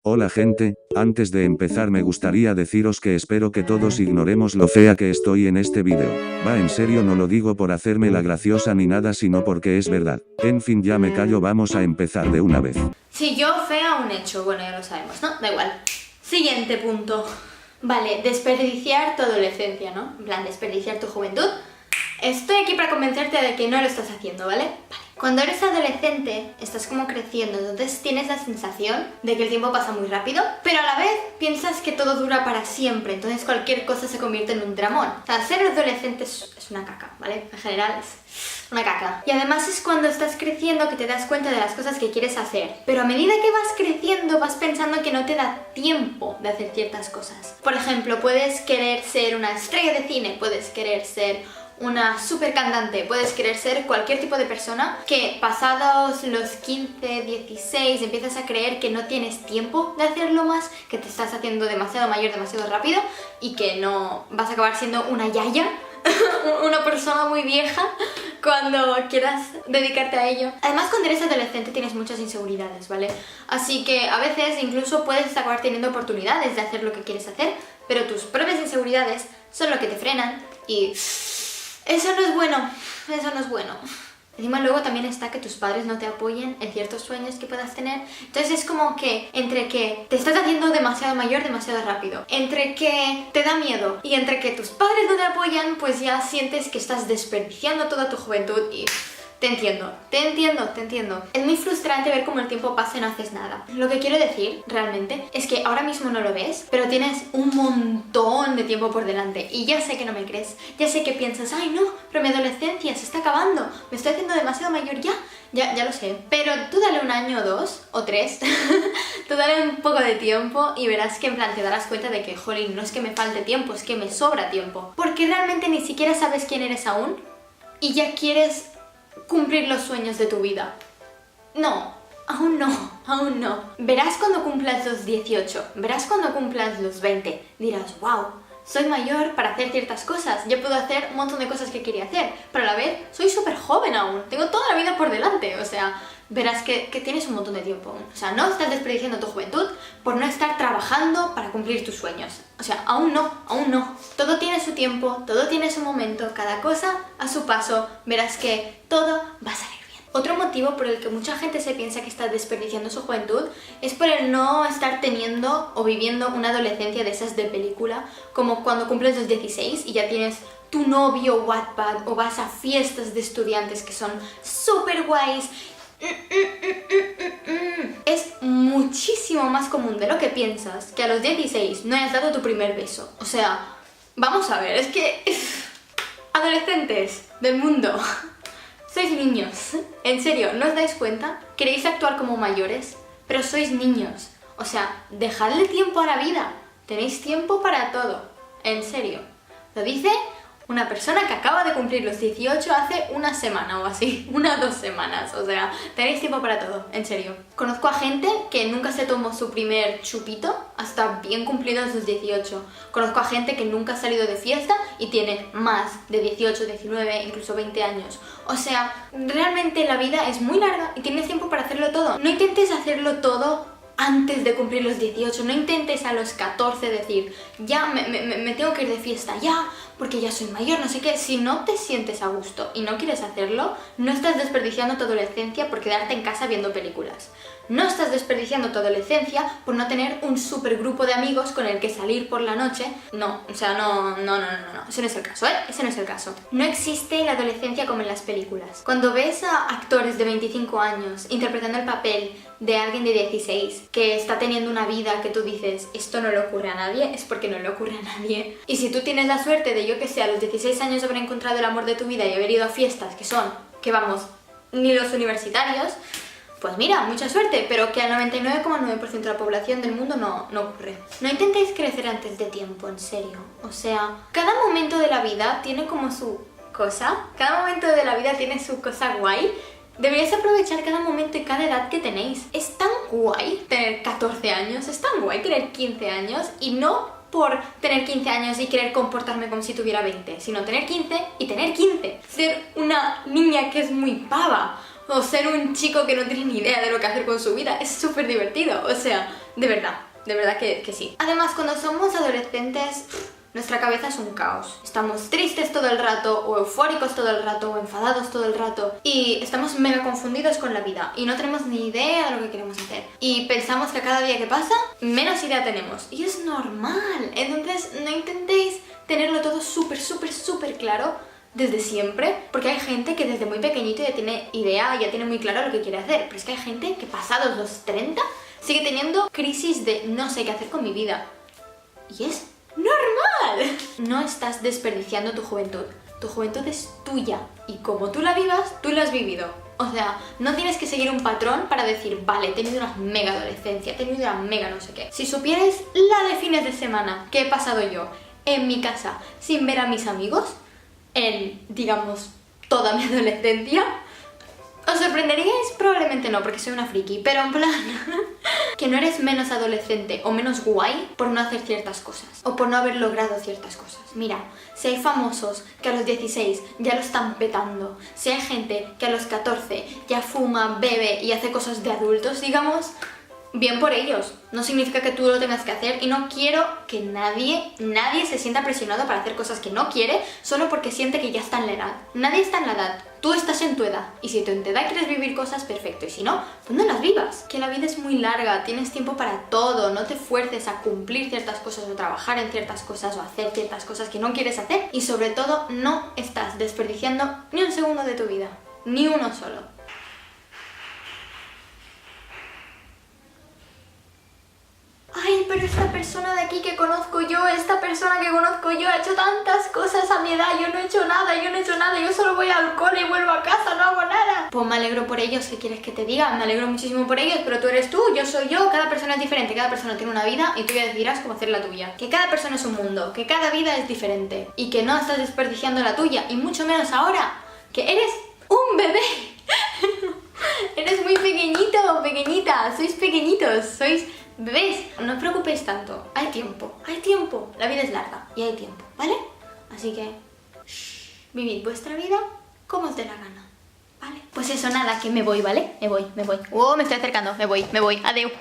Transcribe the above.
Hola gente, antes de empezar me gustaría deciros que espero que todos ignoremos lo fea que estoy en este video. Va, en serio, no lo digo por hacerme la graciosa ni nada, sino porque es verdad. En fin, ya me callo, vamos a empezar de una vez. Si yo fea, un hecho. Bueno, ya lo sabemos, ¿no? Da igual. Siguiente punto. Vale, desperdiciar tu adolescencia, ¿no? En plan, desperdiciar tu juventud. Estoy aquí para convencerte de que no lo estás haciendo, ¿vale? Vale. Cuando eres adolescente, estás como creciendo, entonces tienes la sensación de que el tiempo pasa muy rápido, pero a la vez piensas que todo dura para siempre, entonces cualquier cosa se convierte en un dramón. O sea, ser adolescente es una caca, ¿vale? En general es una caca. Y además es cuando estás creciendo que te das cuenta de las cosas que quieres hacer. Pero a medida que vas creciendo vas pensando que no te da tiempo de hacer ciertas cosas. Por ejemplo, puedes querer ser una estrella de cine, puedes querer ser una super cantante, puedes querer ser cualquier tipo de persona que pasados los 15, 16 empiezas a creer que no tienes tiempo de hacerlo más, que te estás haciendo demasiado mayor, demasiado rápido y que no vas a acabar siendo una yaya, una persona muy vieja cuando quieras dedicarte a ello. Además, cuando eres adolescente tienes muchas inseguridades, ¿vale? Así que a veces incluso puedes acabar teniendo oportunidades de hacer lo que quieres hacer, pero tus propias inseguridades son lo que te frenan y eso no es bueno, eso no es bueno. Encima luego también está que tus padres no te apoyen en ciertos sueños que puedas tener. Entonces es como que entre que te estás haciendo demasiado mayor, demasiado rápido, entre que te da miedo y entre que tus padres no te apoyan, pues ya sientes que estás desperdiciando toda tu juventud y... Te entiendo. Es muy frustrante ver cómo el tiempo pasa y no haces nada. Lo que quiero decir, realmente, es que ahora mismo no lo ves, pero tienes un montón de tiempo por delante. Y ya sé que no me crees, ya sé que piensas, ay no, pero mi adolescencia se está acabando, me estoy haciendo demasiado mayor ya lo sé. Pero tú dale un año o dos, o tres, tú dale un poco de tiempo y verás que en plan te darás cuenta de que, jolín, no es que me falte tiempo, es que me sobra tiempo. Porque realmente ni siquiera sabes quién eres aún y ya quieres cumplir los sueños de tu vida. No, aún no. Verás cuando cumplas los 18, verás cuando cumplas los 20, dirás, wow, soy mayor para hacer ciertas cosas, ya puedo hacer un montón de cosas que quería hacer, pero a la vez soy súper joven aún, tengo toda la vida por delante, o sea, verás que tienes un montón de tiempo aún. O sea, no estás desperdiciando tu juventud por no estar trabajando para cumplir tus sueños. O sea, aún no. Todo tiene su tiempo, todo tiene su momento, cada cosa a su paso, verás que todo va a salir bien. Otro motivo por el que mucha gente se piensa que está desperdiciando su juventud es por el no estar teniendo o viviendo una adolescencia de esas de película, como cuando cumples los 16 y ya tienes tu novio Wattpad o vas a fiestas de estudiantes que son súper guays. Es muchísimo más común de lo que piensas que a los 16 no hayas dado tu primer beso. O sea, vamos a ver, es que... Adolescentes del mundo, sois niños. En serio, ¿no os dais cuenta? Queréis actuar como mayores, pero sois niños. O sea, dejadle tiempo a la vida. Tenéis tiempo para todo. En serio. Lo dice una persona que acaba de cumplir los 18 hace una semana o así, 1 o 2 semanas, o sea, tenéis tiempo para todo, en serio. Conozco a gente que nunca se tomó su primer chupito hasta bien cumplidos los 18. Conozco a gente que nunca ha salido de fiesta y tiene más de 18, 19, incluso 20 años. O sea, realmente la vida es muy larga y tienes tiempo para hacerlo todo. No intentes hacerlo todo antes de cumplir los 18, no intentes a los 14 decir, ya me tengo que ir de fiesta, ya, porque ya soy mayor, no sé qué. Si no te sientes a gusto y no quieres hacerlo, no estás desperdiciando tu adolescencia por quedarte en casa viendo películas. No estás desperdiciando tu adolescencia por no tener un super grupo de amigos con el que salir por la noche. No, o sea, no, ese no es el caso, ese no es el caso. No existe la adolescencia como en las películas. Cuando ves a actores de 25 años interpretando el papel de alguien de 16 que está teniendo una vida que tú dices, esto no le ocurre a nadie, es porque no le ocurre a nadie. Y si tú tienes la suerte de, yo que sé, a los 16 años haber encontrado el amor de tu vida y haber ido a fiestas que vamos, ni los universitarios, pues mira, mucha suerte, pero que al 99,9% de la población del mundo no ocurre. No intentéis crecer antes de tiempo, en serio. O sea, cada momento de la vida tiene como su cosa, cada momento de la vida tiene su cosa guay. Deberíais aprovechar cada momento y cada edad que tenéis. Es tan guay tener 14 años, es tan guay tener 15 años y no por tener 15 años y querer comportarme como si tuviera 20, sino tener 15 y tener 15. Ser una niña que es muy pava o ser un chico que no tiene ni idea de lo que hacer con su vida es súper divertido. O sea, de verdad que sí. Además, cuando somos adolescentes, nuestra cabeza es un caos. Estamos tristes todo el rato, o eufóricos todo el rato, o enfadados todo el rato. Y estamos mega confundidos con la vida. Y no tenemos ni idea de lo que queremos hacer. Y pensamos que cada día que pasa, menos idea tenemos. Y es normal. Entonces, no intentéis tenerlo todo súper claro desde siempre. Porque hay gente que desde muy pequeñito ya tiene idea, ya tiene muy claro lo que quiere hacer. Pero es que hay gente que pasados los 30 sigue teniendo crisis de no sé qué hacer con mi vida. Y es ¡normal! No estás desperdiciando tu juventud. Tu juventud es tuya y como tú la vivas, tú la has vivido. O sea, no tienes que seguir un patrón para decir, vale, he tenido una mega adolescencia, he tenido una mega no sé qué. Si supierais la de fines de semana que he pasado yo en mi casa sin ver a mis amigos, en, digamos, toda mi adolescencia, ¿os sorprenderíais? Probablemente no, porque soy una friki, pero en plan que no eres menos adolescente o menos guay por no hacer ciertas cosas o por no haber logrado ciertas cosas. Mira, si hay famosos que a los 16 ya lo están petando, si hay gente que a los 14 ya fuma, bebe y hace cosas de adultos, digamos, bien por ellos. No significa que tú lo tengas que hacer y no quiero que nadie se sienta presionado para hacer cosas que no quiere solo porque siente que ya está en la edad. Nadie está en la edad. Tú estás en tu edad. Y si tú en tu edad quieres vivir cosas, perfecto. Y si no, pues no las vivas. Que la vida es muy larga, tienes tiempo para todo. No te fuerces a cumplir ciertas cosas o trabajar en ciertas cosas o hacer ciertas cosas que no quieres hacer. Y sobre todo, no estás desperdiciando ni un segundo de tu vida. Ni uno solo. Ay, pero esta persona de aquí que conozco yo, ha hecho tantas cosas a mi edad, yo no he hecho nada, yo solo voy al cole y vuelvo a casa, no hago nada. Pues me alegro por ellos, ¿qué quieres que te diga? Me alegro muchísimo por ellos, pero tú eres tú, yo soy yo, cada persona es diferente, cada persona tiene una vida y tú ya decidirás cómo hacer la tuya. Que cada persona es un mundo, que cada vida es diferente y que no estás desperdiciando la tuya, y mucho menos ahora, que eres un bebé. Eres muy pequeñito, pequeñita, sois pequeñitos, sois bebés. No os preocupéis tanto, hay tiempo, la vida es larga y hay tiempo, ¿vale? Así que, vivid vuestra vida como os dé la gana, ¿vale? Pues eso, nada, que me voy, ¿vale? Me voy. Oh, me estoy acercando, me voy, adeu.